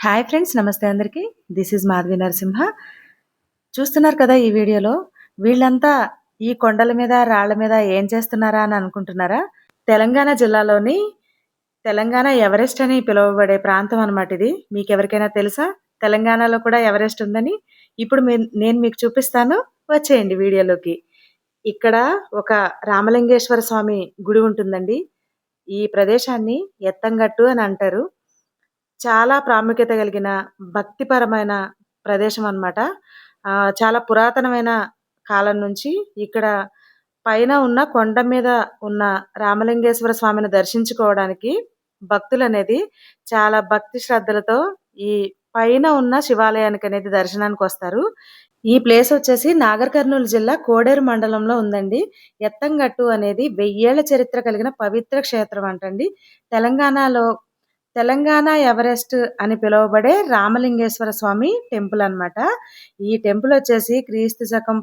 Hi friends, నమస్తే అందరికీ. This is Madhavi Narasimha. చూస్తున్నారు కదా ఈ వీడియోలో. వీళ్ళంతా ఈ కొండల మీద, రాళ్ళ మీద ఏం చేస్తున్నారా అని అనుకుంటున్నారా? తెలంగాణ జిల్లాలోని తెలంగాణ ఎవరెస్ట్ అని పిలువబడే ప్రాంతం అన్నమాట ఇది. మీకెవరికైనా తెలుసా? తెలంగాణలో కూడా ఎవరెస్ట్ ఉందని? ఇప్పుడు నేను మీకు చూపిస్తాను. వచ్చేయండి వీడియోలోకి. ఇక్కడ ఒక రామలింగేశ్వర స్వామి గుడి ఉంటుందండి. ఈ ప్రదేశాన్ని ఎత్తంగట్టు అని అంటారు. చాలా ప్రాముఖ్యత కలిగిన భక్తిపరమైన ప్రదేశం అన్నమాట. చాలా పురాతనమైన కాలం నుంచి ఇక్కడ పైన ఉన్న కొండ మీద ఉన్న రామలింగేశ్వర స్వామిని దర్శించుకోవడానికి భక్తులనేది చాలా భక్తి శ్రద్ధలతో ఈ పైన ఉన్న శివాలయానికనేది దర్శనానికొస్తారు. ఈ ప్లేస్ వచ్చేసి నాగర్ కర్నూల్ జిల్లా కోడేరు మండలంలో ఉందండి. ఎత్తంగట్టు అనేది 1000 ఏళ్ల చరిత్ర కలిగిన పవిత్ర క్షేత్రం అంటండి. తెలంగాణలో తెలంగాణ ఎవరెస్ట్ అని పిలువబడే రామలింగేశ్వర స్వామి టెంపుల్ అన్నమాట. ఈ టెంపుల్ వచ్చేసి క్రీస్తు శకం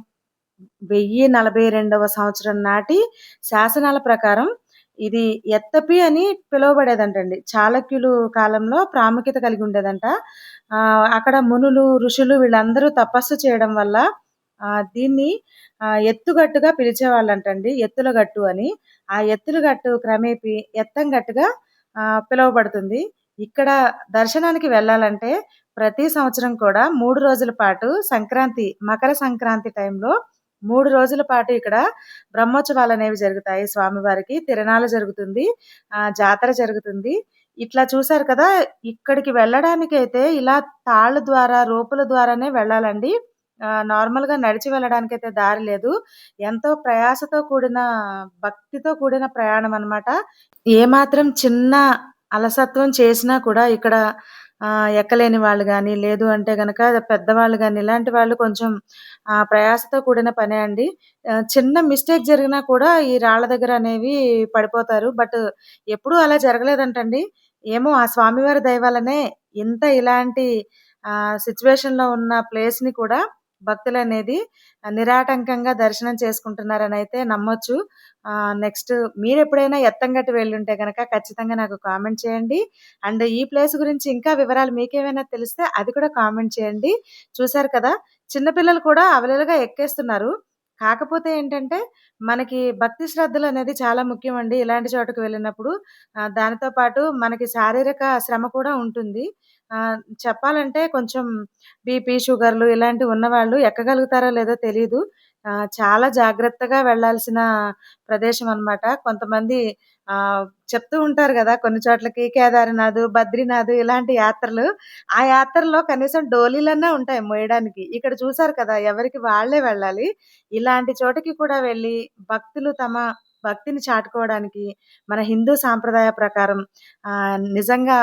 1042వ సంవత్సరం నాటి శాసనాల ప్రకారం ఇది ఎత్తపి అని పిలువబడేదంటండి. చాళక్యులు కాలంలో ప్రాముఖ్యత కలిగి ఉండేదంట. అక్కడ మునులు, ఋషులు వీళ్ళందరూ తపస్సు చేయడం వల్ల దీన్ని ఎత్తుగట్టుగా పిలిచేవాళ్ళంటండి. ఎత్తుల గట్టు అని. ఆ ఎత్తుల గట్టు క్రమేపీ ఎత్తంగట్టుగా పిలువబడుతుంది. ఇక్కడ దర్శనానికి వెళ్ళాలంటే ప్రతి సంవత్సరం కూడా 3 రోజుల పాటు మకర సంక్రాంతి టైంలో 3 రోజుల పాటు ఇక్కడ బ్రహ్మోత్సవాలనేవి జరుగుతాయి స్వామివారికి. తిరణాలు జరుగుతుంది. జాతర జరుగుతుంది. ఇట్లా చూసారు కదా! ఇక్కడికి వెళ్ళడానికైతే ఇలా తాళ్ళ ద్వారా, రోపుల ద్వారానే వెళ్ళాలండి. నార్మల్‌గా నడిచి వెళ్ళడానికైతే దారి లేదు. ఎంతో ప్రయాసతో కూడిన, భక్తితో కూడిన ప్రయాణం అన్నమాట. ఏమాత్రం చిన్న అలసత్వం చేసినా కూడా ఇక్కడ ఎక్కలేని వాళ్ళు గాని, లేదు అంటే గనక పెద్దవాళ్ళు గాని, ఇలాంటి వాళ్ళు కొంచెం ప్రయాసతో కూడిన పనే అండి. చిన్న మిస్టేక్ జరిగినా కూడా ఈ రాళ్ళ దగ్గర అనేవి పడిపోతారు. బట్ ఎప్పుడూ అలా జరగలేదంటండి. ఏమో ఆ స్వామివారి దయ వల్లనే ఇలాంటి సిట్యుయేషన్‌లో ఉన్న ప్లేస్‌ని కూడా భక్తులనేది నిరాటంకంగా దర్శనం చేసుకుంటున్నారనైతే నమ్మొచ్చు. నెక్స్ట్ మీరెప్పుడైనా ఎత్తంగట్టు వెళ్ళుంటే గనక ఖచ్చితంగా నాకు కామెంట్ చేయండి. అండ్ ఈ ప్లేస్ గురించి ఇంకా వివరాలు మీకేమైనా తెలిస్తే అది కూడా కామెంట్ చేయండి. చూసారు కదా! చిన్న పిల్లలు కూడా అవలీలగా ఎక్కేస్తున్నారు. కాకపోతే ఏంటంటే, మనకి భక్తి శ్రద్ధలనేది చాలా ముఖ్యమండి. ఇలాంటి చోటుకి వెళ్ళినప్పుడు. దానితో పాటు మనకి శారీరక శ్రమ కూడా ఉంటుంది. చెప్పాలంటే కొంచెం బీపీ, షుగర్‌లు ఇలాంటివి ఉన్నవాళ్ళు ఎక్కగలుగుతారో లేదో తెలీదు. చాలా జాగ్రత్తగా వెళ్ళాల్సిన ప్రదేశం అన్నమాట. కొంతమంది చెప్తూ ఉంటారు గదా! కొన్ని చోట్లకి కేదార్‌నాథ్, బద్రీనాథ్ ఇలాంటి యాత్రలు. ఆ యాత్రల్లో కనీసం డోలీలన్నా ఉంటాయి మోయడానికి. ఇక్కడ చూసారు కదా! ఎవరికి వాళ్ళే వెళ్ళాలి. ఇలాంటి చోటికి కూడా వెళ్ళి భక్తులు తమ భక్తిని చాటుకోవడానికి మన హిందూ సాంప్రదాయ ప్రకారం నిజంగా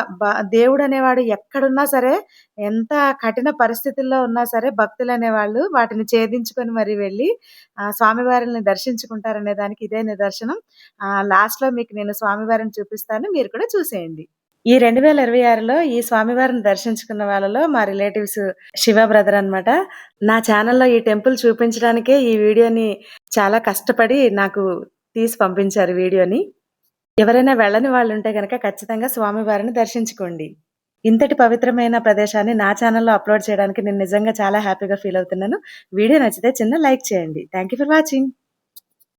దేవుడనేవాడు ఎక్కడున్నా సరే, ఎంత కఠిన పరిస్థితుల్లో ఉన్నా సరే భక్తులనేవాళ్ళు వాటిని ఛేదించుకొని మరి వెళ్ళి స్వామివారిని దర్శించుకుంటారనే దానికి ఇదే నిదర్శనం. లాస్ట్‌లో మీకు నేను స్వామివారిని చూపిస్తాను. మీరు కూడా చూసేయండి. ఈ 2026లో ఈ స్వామివారిని దర్శించుకున్న వాళ్ళలో మా రిలేటివ్స్ శివ బ్రదర్ అన్నమాట. నా ఛానెల్‌లో ఈ టెంపుల్ చూపించడానికే ఈ వీడియోని చాలా కష్టపడి నాకు తీసి పంపించారు వీడియోని. ఎవరైనా వెళ్ళని వాళ్ళుంటే గనక ఖచ్చితంగా స్వామివారిని దర్శించుకోండి. ఇంతటి పవిత్రమైన ప్రదేశాన్ని నా ఛానెల్‌లో అప్‌లోడ్ చేయడానికి నేను నిజంగా చాలా హ్యాపీగా ఫీల్ అవుతున్నాను. వీడియో నచ్చితే చిన్న లైక్ చేయండి. Thank you for watching.